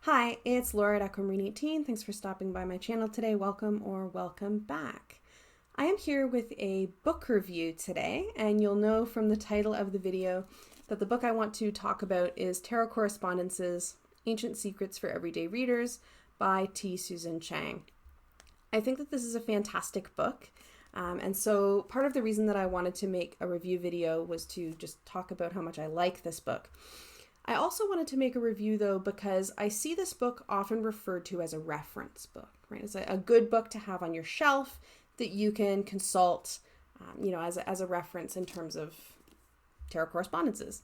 Hi, it's Laura at Aquamarine18. Thanks for stopping by my channel today. Welcome or welcome back. I am here with a book review today, and you'll know from the title of the video that the book I want to talk about is Tarot Correspondences, Ancient Secrets for Everyday Readers by T. Susan Chang. I think that this is a fantastic book, and so part of the reason that I wanted to make a review video was to just talk about how much I like this book. I also wanted to make a review though because I see this book often referred to as a reference book, right? It's a good book to have on your shelf that you can consult, as a reference in terms of tarot correspondences.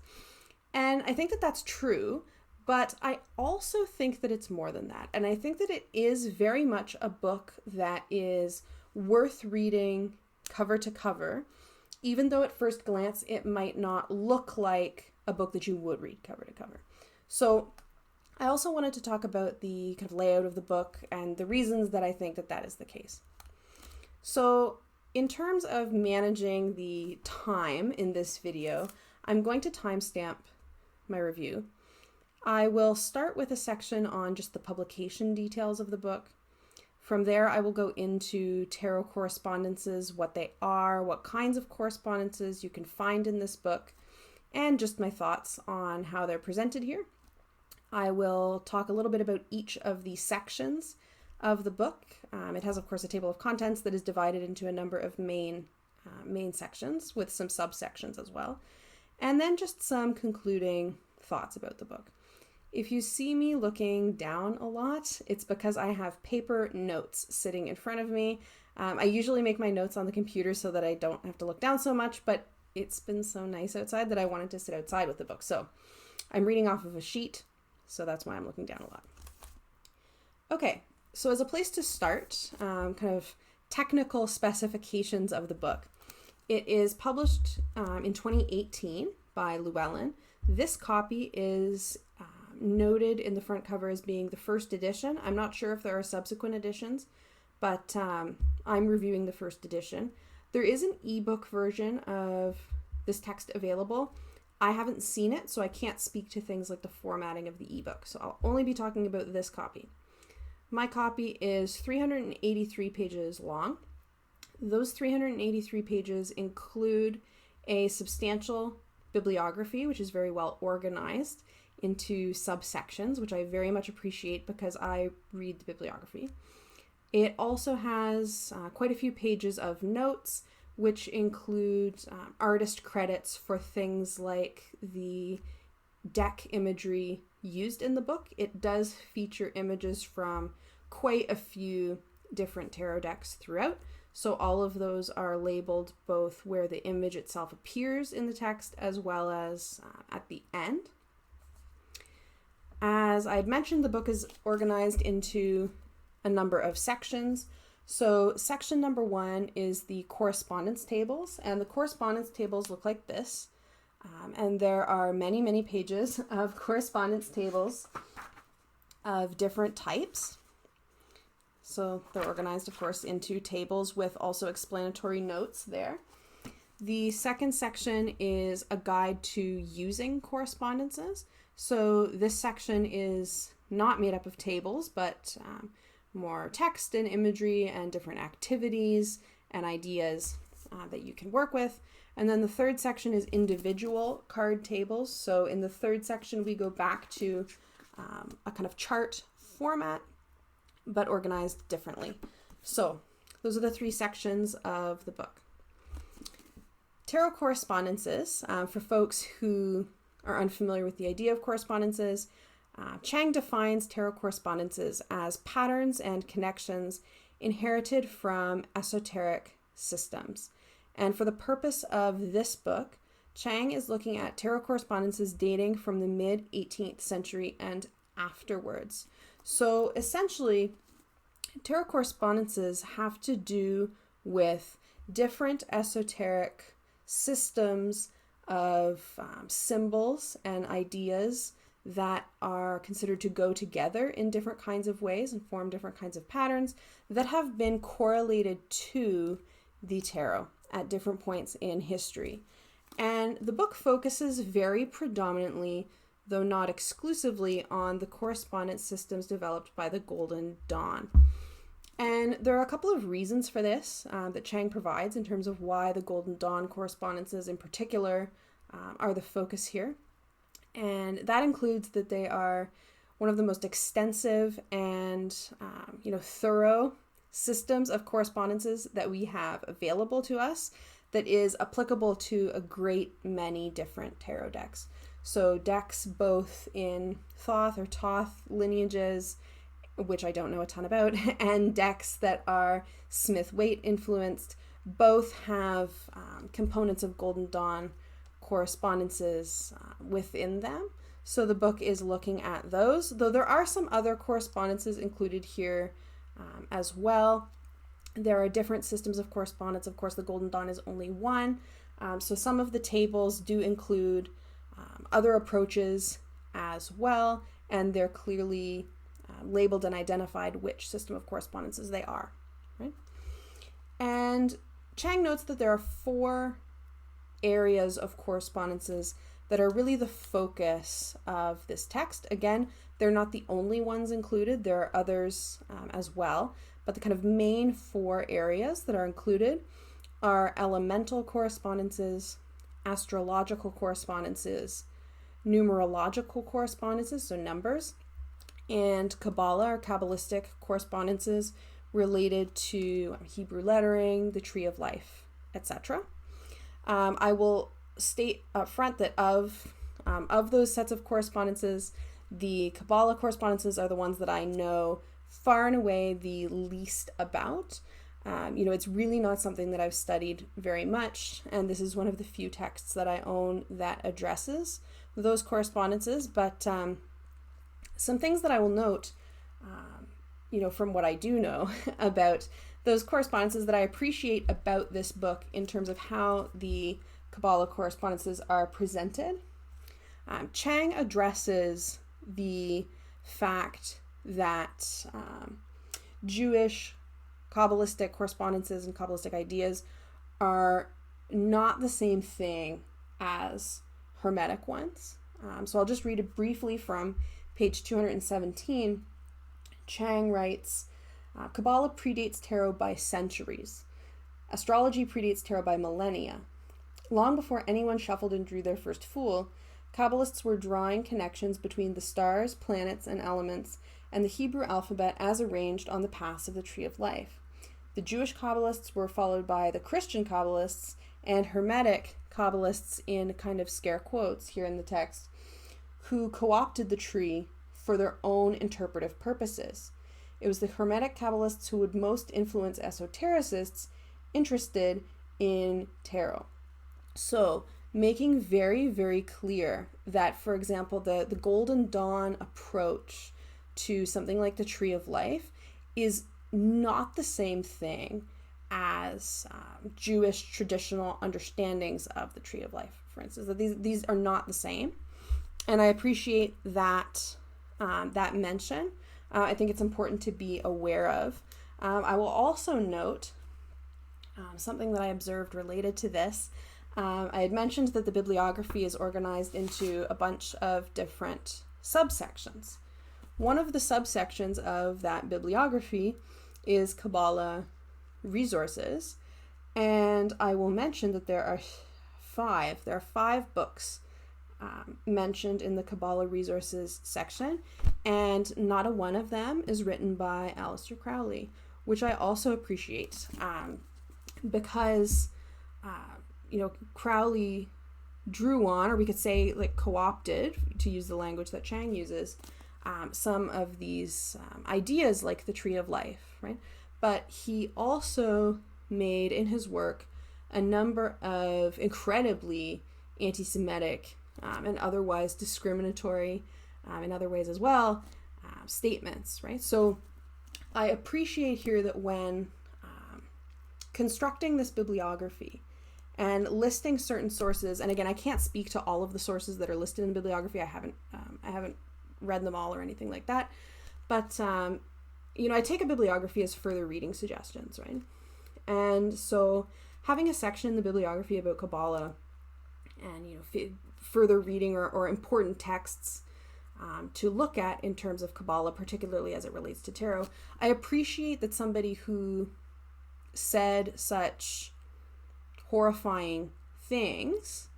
And I think that that's true, but I also think that it's more than that. And I think that it is very much a book that is worth reading cover to cover, even though at first glance it might not look like a book that you would read cover to cover. So I also wanted to talk about the kind of layout of the book and the reasons that I think that that is the case. So in terms of managing the time in this video, I'm going to timestamp my review. I will start with a section on just the publication details of the book. From there, I will go into tarot correspondences, what they are, what kinds of correspondences you can find in this book, and just my thoughts on how they're presented here. I will talk a little bit about each of the sections of the book. It has, of course, a table of contents that is divided into a number of main sections with some subsections as well. And then just some concluding thoughts about the book. If you see me looking down a lot, it's because I have paper notes sitting in front of me. I usually make my notes on the computer so that I don't have to look down so much, but it's been so nice outside that I wanted to sit outside with the book. So I'm reading off of a sheet, so that's why I'm looking down a lot. Okay, so as a place to start, kind of technical specifications of the book. It is published in 2018 by Llewellyn. This copy is noted in the front cover as being the first edition. I'm not sure if there are subsequent editions, but I'm reviewing the first edition. There is an ebook version of this text available. I haven't seen it, so I can't speak to things like the formatting of the ebook, so I'll only be talking about this copy. My copy is 383 pages long. Those 383 pages include a substantial bibliography, which is very well organized into subsections, which I very much appreciate because I read the bibliography. It also has quite a few pages of notes, which include artist credits for things like the deck imagery used in the book. It does feature images from quite a few different tarot decks throughout. So all of those are labeled both where the image itself appears in the text as well as at the end. As I had mentioned, the book is organized into a number of sections. So section number 1 is the correspondence tables, and the correspondence tables look like this. And there are many, many pages of correspondence tables of different types. So they're organized, of course, into tables with also explanatory notes there. The second section is a guide to using correspondences. So this section is not made up of tables, but more text and imagery and different activities and ideas that you can work with. And then the third section is individual card tables. So in the third section, we go back to a kind of chart format, but organized differently. So those are the three sections of the book. Tarot correspondences, for folks who are unfamiliar with the idea of correspondences, Chang defines tarot correspondences as patterns and connections inherited from esoteric systems. And for the purpose of this book, Chang is looking at tarot correspondences dating from the mid-18th century and afterwards. So essentially, tarot correspondences have to do with different esoteric systems of symbols and ideas that are considered to go together in different kinds of ways and form different kinds of patterns that have been correlated to the tarot at different points in history. And the book focuses very predominantly though not exclusively, on the correspondence systems developed by the Golden Dawn. And there are a couple of reasons for this that Chang provides in terms of why the Golden Dawn correspondences in particular are the focus here. And that includes that they are one of the most extensive and thorough systems of correspondences that we have available to us that is applicable to a great many different tarot decks. So decks both in Thoth or Toth lineages, which I don't know a ton about, and decks that are Smith-Waite influenced, both have components of Golden Dawn correspondences within them. So the book is looking at those, though there are some other correspondences included here as well. There are different systems of correspondence. Of course, the Golden Dawn is only one. So some of the tables do include other approaches as well, and they're clearly labeled and identified which system of correspondences they are, right? And Chang notes that there are 4 areas of correspondences that are really the focus of this text. Again, they're not the only ones included. There are others as well, but the kind of main 4 areas that are included are elemental correspondences, astrological correspondences, numerological correspondences, so numbers, and Kabbalah or Kabbalistic correspondences related to Hebrew lettering, the Tree of Life, etc. I will state up front that of those sets of correspondences, the Kabbalah correspondences are the ones that I know far and away the least about. It's really not something that I've studied very much, and this is one of the few texts that I own that addresses those correspondences, but some things that I will note, from what I do know about those correspondences that I appreciate about this book in terms of how the Kabbalah correspondences are presented. Chang addresses the fact that Jewish Kabbalistic correspondences and Kabbalistic ideas are not the same thing as Hermetic ones. So I'll just read it briefly from page 217. Chang writes, Kabbalah predates tarot by centuries. Astrology predates tarot by millennia. Long before anyone shuffled and drew their first fool, Kabbalists were drawing connections between the stars, planets, and elements, and the Hebrew alphabet as arranged on the paths of the Tree of Life. The Jewish Kabbalists were followed by the Christian Kabbalists and Hermetic Kabbalists, in kind of scare quotes here in the text, who co-opted the tree for their own interpretive purposes. It was the Hermetic Kabbalists who would most influence esotericists interested in tarot. So, making very, very clear that, for example, the Golden Dawn approach to something like the Tree of Life is not the same thing as Jewish traditional understandings of the Tree of Life, for instance. That these are not the same, and I appreciate that that mention. I think it's important to be aware of. I will also note something that I observed related to this. I had mentioned that the bibliography is organized into a bunch of different subsections. One of the subsections of that bibliography is Kabbalah resources, and I will mention that there are 5 books mentioned in the Kabbalah resources section, and not a one of them is written by Aleister Crowley, which I also appreciate because Crowley drew on, or we could say like co-opted, to use the language that Chang uses, some of these ideas like the Tree of Life, right? But he also made in his work a number of incredibly anti-Semitic and otherwise discriminatory, in other ways as well, statements, right? So I appreciate here that when constructing this bibliography and listing certain sources, and again, I can't speak to all of the sources that are listed in the bibliography. I haven't read them all or anything like that, but I take a bibliography as further reading suggestions, right? And so having a section in the bibliography about Kabbalah and further reading or important texts to look at in terms of Kabbalah, particularly as it relates to tarot. I appreciate that somebody who said such horrifying things,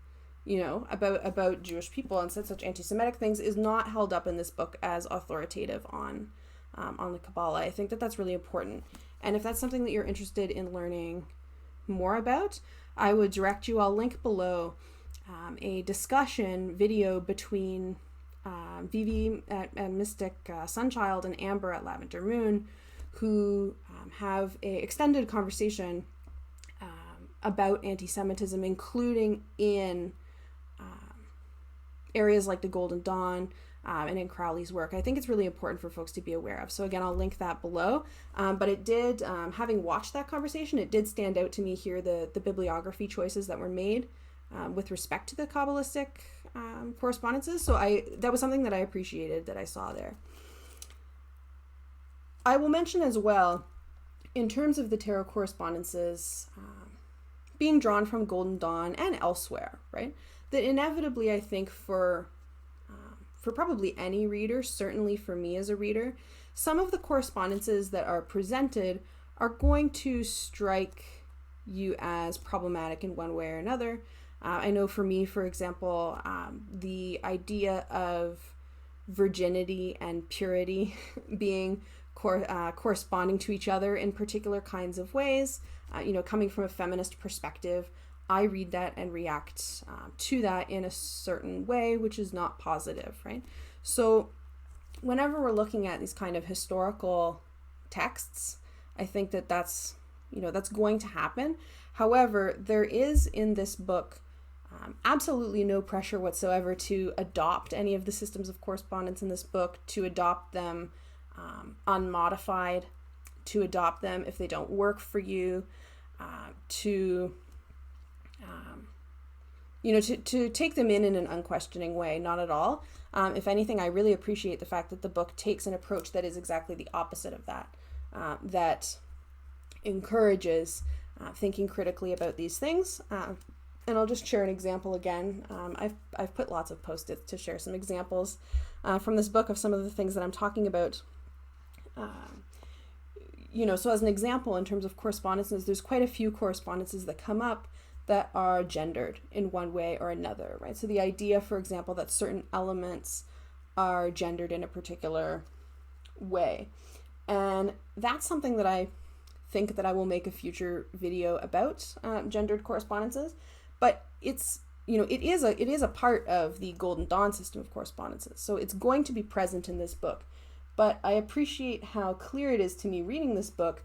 you know, about Jewish people and said such anti-Semitic things is not held up in this book as authoritative on the Kabbalah. I think that that's really important. And if that's something that you're interested in learning more about, I would direct you, I'll link below a discussion video between Vivi at Mystic Sunchild and Amber at Lavender Moon, who have a extended conversation about anti-Semitism, including in areas like the Golden Dawn and in Crowley's work. I think it's really important for folks to be aware of. So again, I'll link that below. But it did, having watched that conversation, it did stand out to me here, the bibliography choices that were made with respect to the Kabbalistic correspondences. So that was something that I appreciated that I saw there. I will mention as well, in terms of the Tarot Correspondences being drawn from Golden Dawn and elsewhere, right? That inevitably, I think for probably any reader, certainly for me as a reader, some of the correspondences that are presented are going to strike you as problematic in one way or another. I know for me, for example, the idea of virginity and purity being corresponding to each other in particular kinds of ways, you know, coming from a feminist perspective, I read that and react to that in a certain way, which is not positive, right? So whenever we're looking at these kind of historical texts, I think that that's going to happen. However, there is in this book absolutely no pressure whatsoever to adopt any of the systems of correspondence in this book, to adopt them unmodified, to adopt them if they don't work for you, to take them in an unquestioning way, not at all. If anything, I really appreciate the fact that the book takes an approach that is exactly the opposite of that, that encourages thinking critically about these things. And I'll just share an example again. I've put lots of post-its to share some examples from this book of some of the things that I'm talking about. So as an example, in terms of correspondences, there's quite a few correspondences that come up that are gendered in one way or another, right? So the idea, for example, that certain elements are gendered in a particular way. And that's something that I think that I will make a future video about, gendered correspondences. But it is a part of the Golden Dawn system of correspondences. So it's going to be present in this book. But I appreciate how clear it is to me reading this book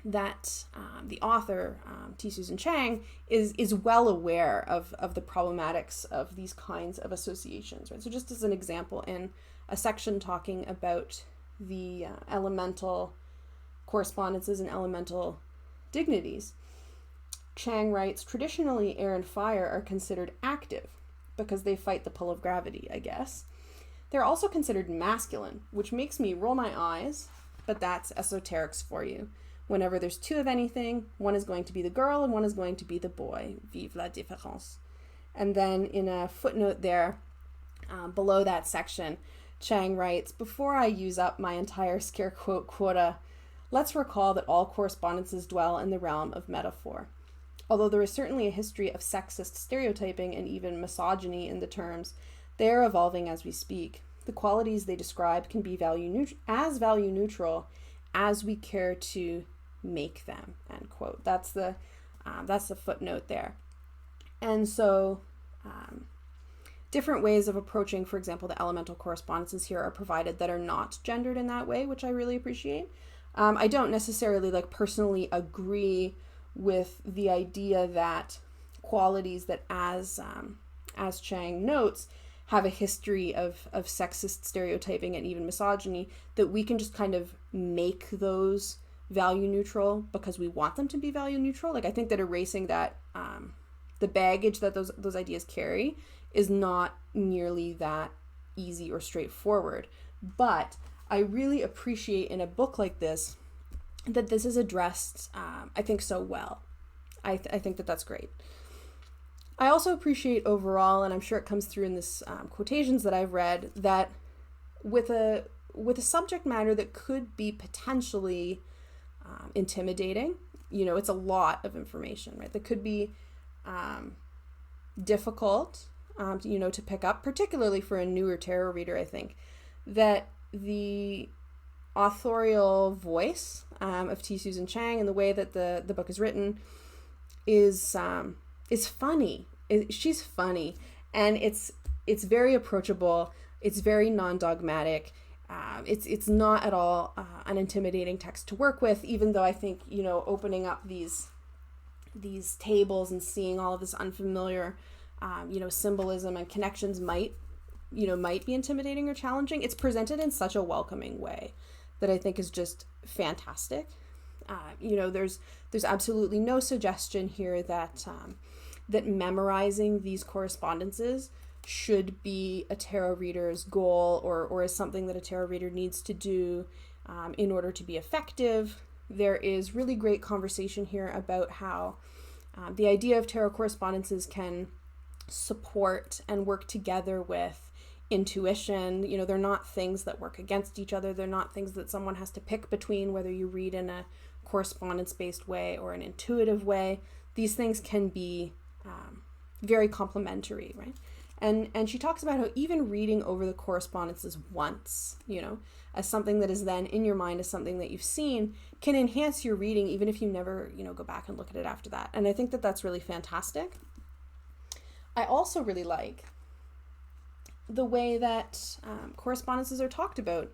that the author, T. Susan Chang, is well aware of the problematics of these kinds of associations, right? So just as an example, in a section talking about the elemental correspondences and elemental dignities, Chang writes, traditionally air and fire are considered active because they fight the pull of gravity, I guess. They're also considered masculine, which makes me roll my eyes, but that's esoterics for you. Whenever there's two of anything, one is going to be the girl and one is going to be the boy. Vive la différence. And then in a footnote there, below that section, Chang writes, before I use up my entire scare quote quota, let's recall that all correspondences dwell in the realm of metaphor. Although there is certainly a history of sexist stereotyping and even misogyny in the terms, they are evolving as we speak. The qualities they describe can be value neutral as we care to make them, end quote. That's the footnote there. And so different ways of approaching, for example, the elemental correspondences here are provided that are not gendered in that way, which I really appreciate. I don't necessarily personally agree with the idea that qualities that, as Chang notes, have a history of sexist stereotyping and even misogyny, that we can just kind of make those value neutral because we want them to be value neutral. I think that erasing that, the baggage that those ideas carry is not nearly that easy or straightforward. But I really appreciate in a book like this that this is addressed, I think, so well. I think that that's great. I also appreciate overall, and I'm sure it comes through in this quotations that I've read, that with a subject matter that could be potentially intimidating, it's a lot of information, right? That could be difficult, to pick up, particularly for a newer tarot reader. I think that the authorial voice of T. Susan Chang and the way that the book is written is funny. She's funny, and it's very approachable. It's very non-dogmatic. It's not at all an intimidating text to work with, even though I think, opening up these tables and seeing all of this unfamiliar, symbolism and connections might be intimidating or challenging. It's presented in such a welcoming way that I think is just fantastic. There's absolutely no suggestion here that memorizing these correspondences should be a tarot reader's goal or is something that a tarot reader needs to do in order to be effective. There is really great conversation here about how the idea of tarot correspondences can support and work together with intuition. They're not things that work against each other. They're not things that someone has to pick between, whether you read in a correspondence-based way or an intuitive way. These things can be very complementary, right? And she talks about how even reading over the correspondences once, as something that is then in your mind as something that you've seen, can enhance your reading even if you never, go back and look at it after that. And I think that that's really fantastic. I also really like the way that correspondences are talked about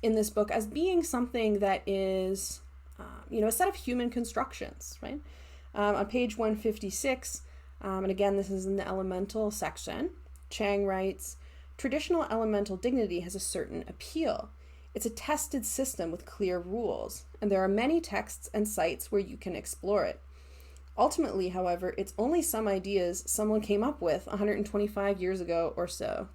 in this book as being something that is, a set of human constructions, right? On page 156, and again, this is in the elemental section, Chang writes, "Traditional elemental dignity has a certain appeal. It's a tested system with clear rules, and there are many texts and sites where you can explore it. Ultimately, however, it's only some ideas someone came up with 125 years ago or so.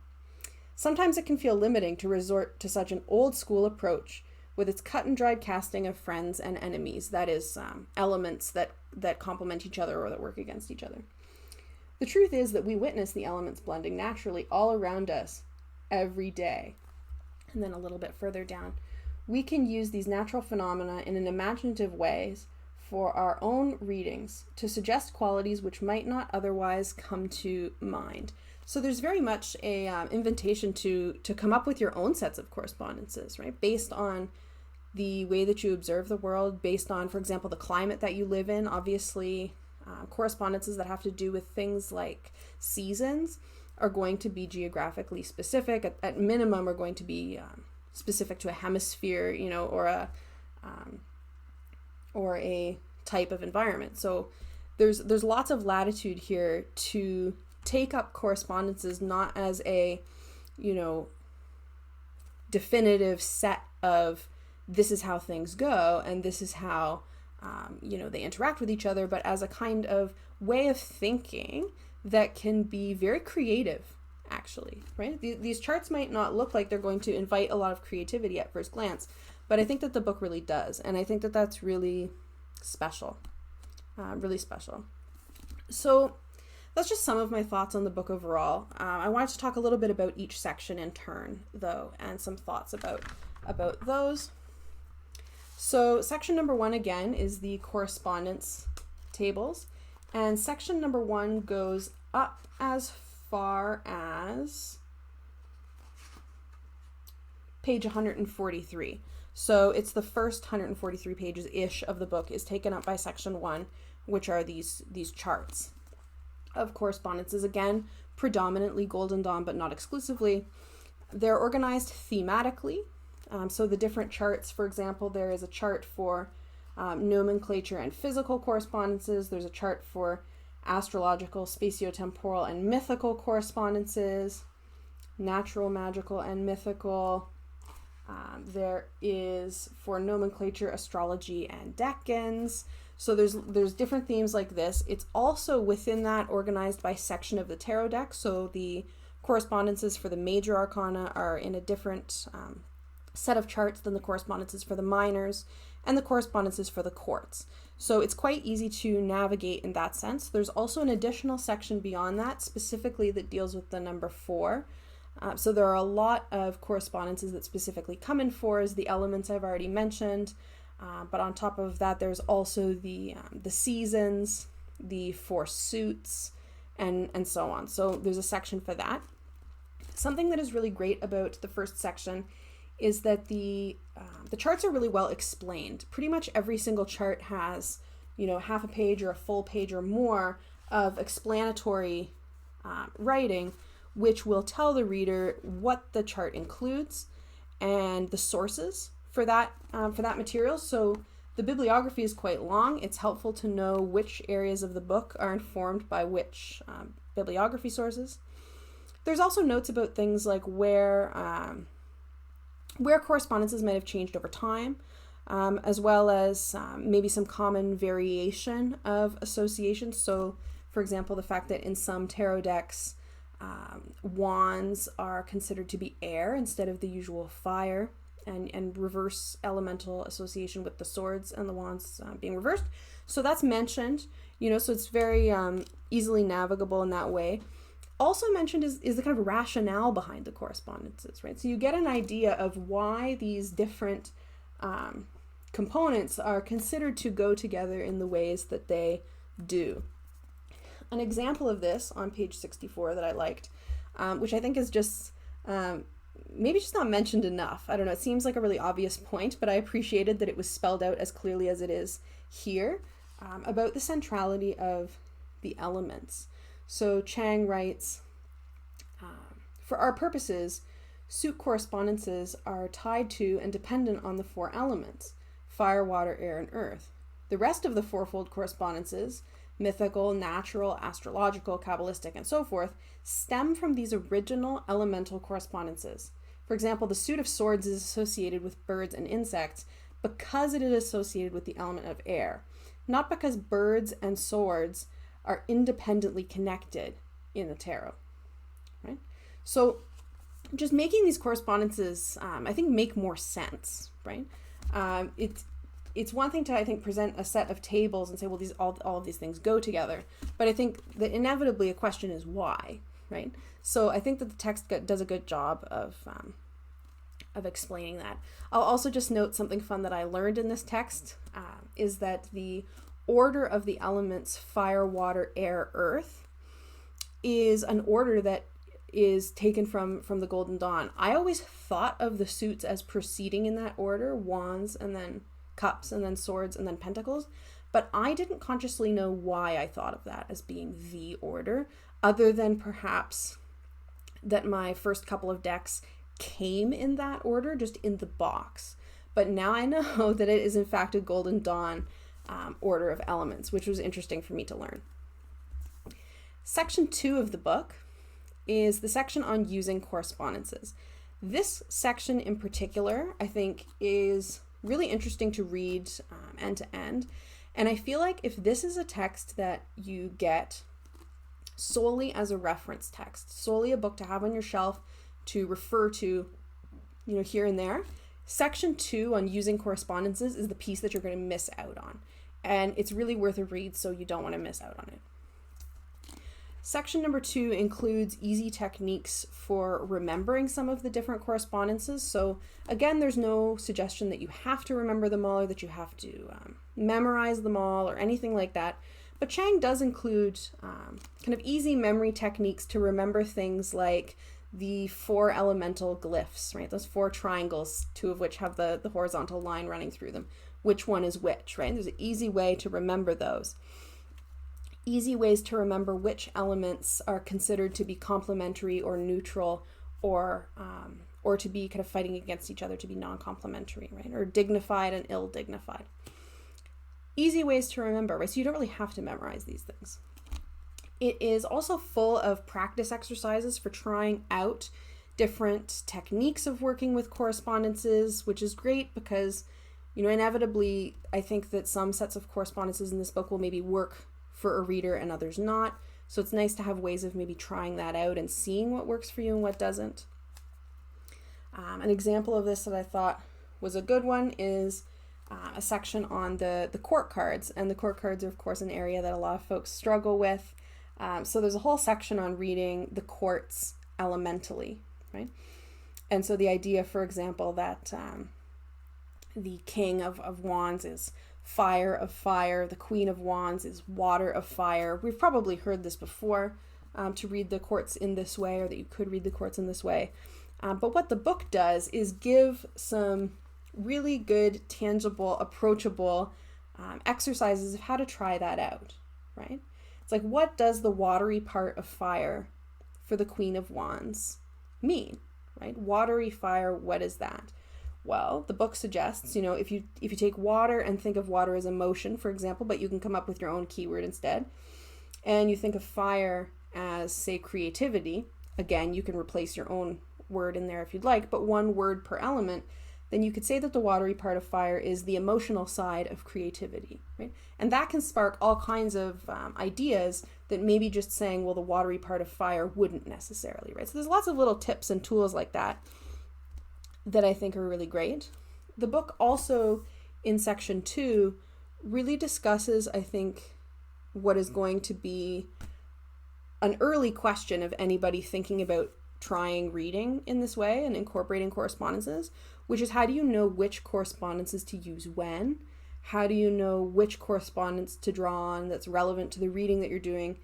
Sometimes it can feel limiting to resort to such an old school approach with its cut and dried casting of friends and enemies, that is, elements that complement each other or that work against each other. The truth is that we witness the elements blending naturally all around us every day." And then a little bit further down, "We can use these natural phenomena in an imaginative ways for our own readings to suggest qualities which might not otherwise come to mind." So there's very much a invitation to come up with your own sets of correspondences, right? Based on the way that you observe the world, based on, for example, the climate that you live in. Obviously, correspondences that have to do with things like seasons are going to be geographically specific. At minimum, are going to be specific to a hemisphere, or a type of environment. So there's lots of latitude here to take up correspondences not as a, definitive set of this is how things go and this is how, they interact with each other, but as a kind of way of thinking that can be very creative, actually, right? These charts might not look like they're going to invite a lot of creativity at first glance, but I think that the book really does, and I think that that's really special, really special. So that's just some of my thoughts on the book overall. I wanted to talk a little bit about each section in turn, though, and some thoughts about those. So section number 1, again, is the correspondence tables, and section number 1 goes up as far as page 143. So it's the first 143 pages-ish of the book is taken up by section 1, which are these charts of correspondences, again, predominantly Golden Dawn, but not exclusively. They're organized thematically. So the different charts, for example, there is a chart for nomenclature and physical correspondences. There's a chart for astrological, spatiotemporal, and mythical correspondences, natural, magical, and mythical. There is for nomenclature, astrology, and decans. So there's different themes like this. It's also within that organized by section of the tarot deck. So the correspondences for the major arcana are in a different set of charts than the correspondences for the minors and the correspondences for the courts. So it's quite easy to navigate in that sense. There's also an additional section beyond that, specifically that deals with the number 4. So there are a lot of correspondences that specifically come in 4s, the elements I've already mentioned, but on top of that, there's also the seasons, the 4 suits, and so on. So there's a section for that. Something that is really great about the first section is that the charts are really well explained. Pretty much every single chart has, half a page or a full page or more of explanatory writing, which will tell the reader what the chart includes and the sources for that material. So the bibliography is quite long. It's helpful to know which areas of the book are informed by which bibliography sources. There's also notes about things like where correspondences might have changed over time, as well as maybe some common variation of associations. So, for example, the fact that in some tarot decks, wands are considered to be air instead of the usual fire, and reverse elemental association with the swords and the wands being reversed. So that's mentioned, so it's very easily navigable in that way. Also mentioned is the kind of rationale behind the correspondences, right? So you get an idea of why these different components are considered to go together in the ways that they do. An example of this on page 64 that I liked, which I think is just maybe just not mentioned enough. I don't know, it seems like a really obvious point, but I appreciated that it was spelled out as clearly as it is here, about the centrality of the elements. So Chang writes, for our purposes, suit correspondences are tied to and dependent on the 4 elements, fire, water, air, and earth. The rest of the fourfold correspondences, mythical, natural, astrological, Kabbalistic, and so forth, stem from these original elemental correspondences. For example, the suit of swords is associated with birds and insects because it is associated with the element of air, not because birds and swords are independently connected in the tarot, right? So just making these correspondences, I think, make more sense, right? It's one thing to, I think, present a set of tables and say, well, all of these things go together, but I think that inevitably a question is why, right? So I think that the text does a good job of explaining that. I'll also just note something fun that I learned in this text, is that the order of the elements fire, water, air, earth is an order that is taken from the Golden Dawn. I always thought of the suits as proceeding in that order, wands and then cups and then swords and then pentacles, but I didn't consciously know why I thought of that as being the order, other than perhaps that my first couple of decks came in that order, just in the box. But now I know that it is in fact a Golden Dawn order of elements, which was interesting for me to learn. Section 2 of the book is the section on using correspondences. This section in particular, I think, is really interesting to read end to end. And I feel like if this is a text that you get solely as a reference text, solely a book to have on your shelf to refer to, here and there, section 2 on using correspondences is the piece that you're going to miss out on. And it's really worth a read, so you don't want to miss out on it. Section number 2 includes easy techniques for remembering some of the different correspondences. So again, there's no suggestion that you have to remember them all or that you have to memorize them all or anything like that. But Chang does include kind of easy memory techniques to remember things like the 4 elemental glyphs, right? Those 4 triangles, 2 of which have the horizontal line running through them. Which one is which, right? There's an easy way to remember those. Easy ways to remember which elements are considered to be complementary or neutral, or to be kind of fighting against each other, to be non-complementary, right? Or dignified and ill-dignified. Easy ways to remember, right? So you don't really have to memorize these things. It is also full of practice exercises for trying out different techniques of working with correspondences, which is great because, inevitably, I think that some sets of correspondences in this book will maybe work for a reader and others not. So it's nice to have ways of maybe trying that out and seeing what works for you and what doesn't. An example of this that I thought was a good one is a section on the court cards. And the court cards are, of course, an area that a lot of folks struggle with. So there's a whole section on reading the courts elementally, right? And so the idea, for example, that the King of Wands is fire of fire, the Queen of Wands is water of fire. We've probably heard this before, to read the courts in this way, or that you could read the courts in this way. But what the book does is give some really good, tangible, approachable exercises of how to try that out, right? It's like, what does the watery part of fire for the Queen of Wands mean, right? Watery fire, what is that? Well, the book suggests, if you take water and think of water as emotion, for example, but you can come up with your own keyword instead, and you think of fire as, say, creativity, again, you can replace your own word in there if you'd like, but one word per element, then you could say that the watery part of fire is the emotional side of creativity, right? And that can spark all kinds of ideas that maybe just saying, well, the watery part of fire wouldn't necessarily, right? So there's lots of little tips and tools like that I think are really great. The book also, in section 2, really discusses, I think, what is going to be an early question of anybody thinking about trying reading in this way and incorporating correspondences, which is, how do you know which correspondences to use when? How do you know which correspondence to draw on that's relevant to the reading that you're doing,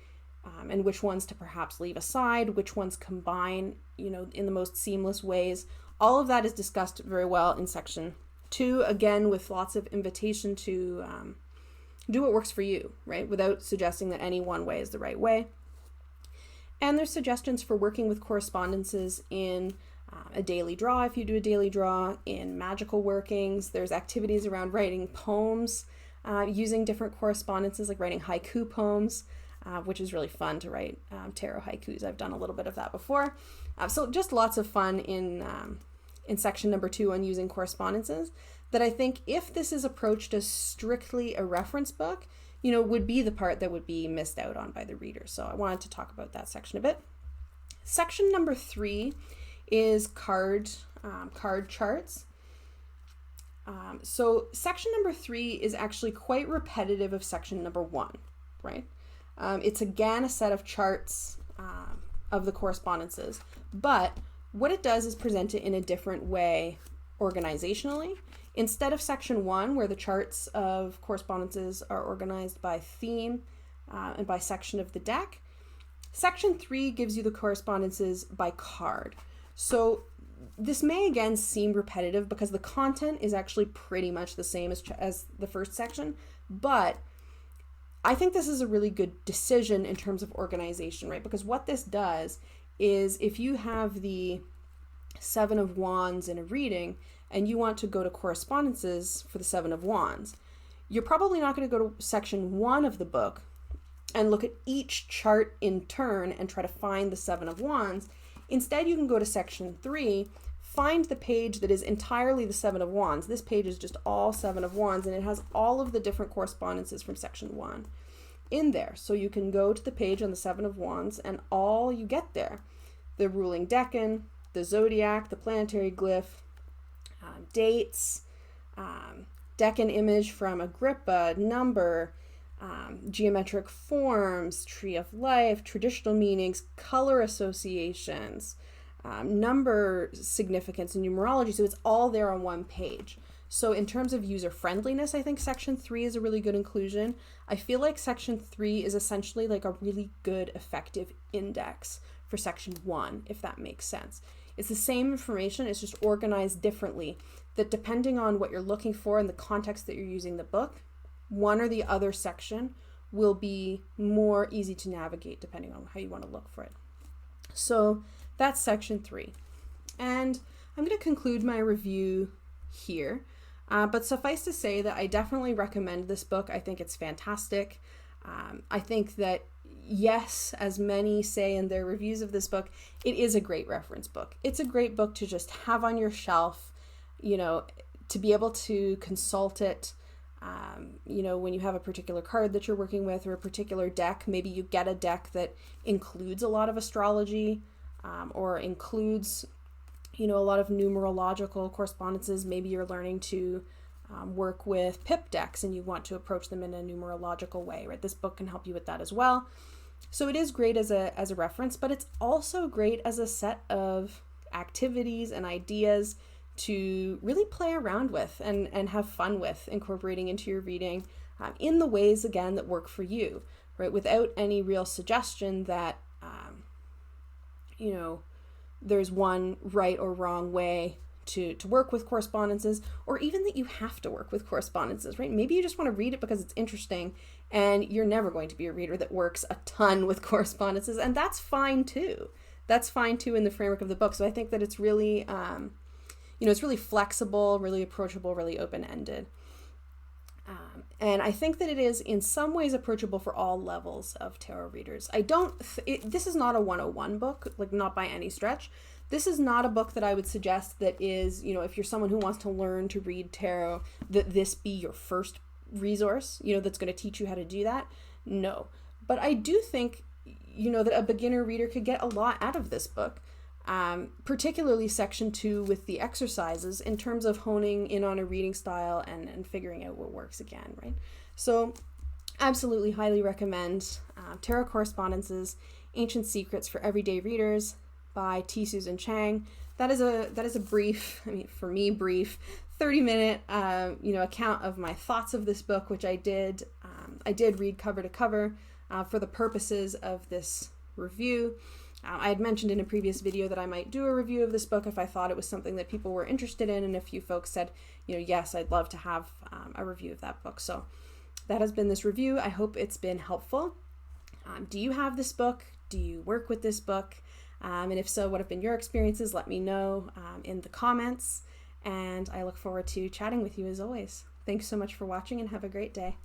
and which ones to perhaps leave aside, which ones combine, in the most seamless ways. All of that is discussed very well in section 2, again, with lots of invitation to do what works for you, right? Without suggesting that any one way is the right way. And there's suggestions for working with correspondences in a daily draw, if you do a daily draw, in magical workings. There's activities around writing poems, using different correspondences, like writing haiku poems, which is really fun to write tarot haikus. I've done a little bit of that before. So just lots of fun in section number 2 on using correspondences, that I think, if this is approached as strictly a reference book, would be the part that would be missed out on by the reader. So I wanted to talk about that section a bit. Section number 3 is card charts. So section number 3 is actually quite repetitive of section number 1, right? It's again a set of charts of the correspondences, but what it does is present it in a different way organizationally. Instead of section 1, where the charts of correspondences are organized by theme and by section of the deck, section 3 gives you the correspondences by card. So this may again seem repetitive because the content is actually pretty much the same as the first section, but I think this is a really good decision in terms of organization, right? Because what this does is, if you have the 7 of Wands in a reading and you want to go to correspondences for the 7 of Wands, you're probably not going to go to section 1 of the book and look at each chart in turn and try to find the 7 of Wands. Instead, you can go to section 3, find the page that is entirely the 7 of Wands. This page is just all 7 of Wands, and it has all of the different correspondences from section 1 in there. So you can go to the page on the 7 of Wands, and all you get there, the ruling decan, the zodiac, the planetary glyph, dates, decan image from Agrippa, number, geometric forms, tree of life, traditional meanings, color associations, number significance, and numerology. So it's all there on one page. So in terms of user friendliness, I think section 3 is a really good inclusion. I feel like section 3 is essentially like a really good, effective index for section 1, if that makes sense. It's the same information, it's just organized differently, that depending on what you're looking for and the context that you're using the book, one or the other section will be more easy to navigate depending on how you want to look for it. So that's section 3. And I'm going to conclude my review here. But suffice to say that I definitely recommend this book. I think it's fantastic. I think that, yes, as many say in their reviews of this book, it is a great reference book. It's a great book to just have on your shelf, to be able to consult it, when you have a particular card that you're working with, or a particular deck. Maybe you get a deck that includes a lot of astrology, or includes a lot of numerological correspondences. Maybe you're learning to work with pip decks and you want to approach them in a numerological way, right? This book can help you with that as well. So it is great as a reference, but it's also great as a set of activities and ideas to really play around with and have fun with incorporating into your reading in the ways, again, that work for you, right? Without any real suggestion that, there's one right or wrong way to work with correspondences, or even that you have to work with correspondences, right? Maybe you just want to read it because it's interesting and you're never going to be a reader that works a ton with correspondences, and that's fine too. That's fine too in the framework of the book. So I think that it's really, it's really flexible, really approachable, really open-ended. And I think that it is in some ways approachable for all levels of tarot readers. This is not a 101 book, like not by any stretch. This is not a book that I would suggest that is, if you're someone who wants to learn to read tarot, that this be your first resource, that's going to teach you how to do that. No. But I do think, that a beginner reader could get a lot out of this book. Particularly section 2 with the exercises in terms of honing in on a reading style and figuring out what works again, right? So absolutely highly recommend Tarot Correspondences, Ancient Secrets for Everyday Readers by T. Susan Chang. That is a brief, for me, brief 30-minute, account of my thoughts of this book, which I did read cover to cover for the purposes of this review. I had mentioned in a previous video that I might do a review of this book if I thought it was something that people were interested in, and a few folks said, yes, I'd love to have a review of that book. So that has been this review. I hope it's been helpful. Do you have this book? Do you work with this book? And if so, what have been your experiences? Let me know in the comments, and I look forward to chatting with you as always. Thanks so much for watching and have a great day.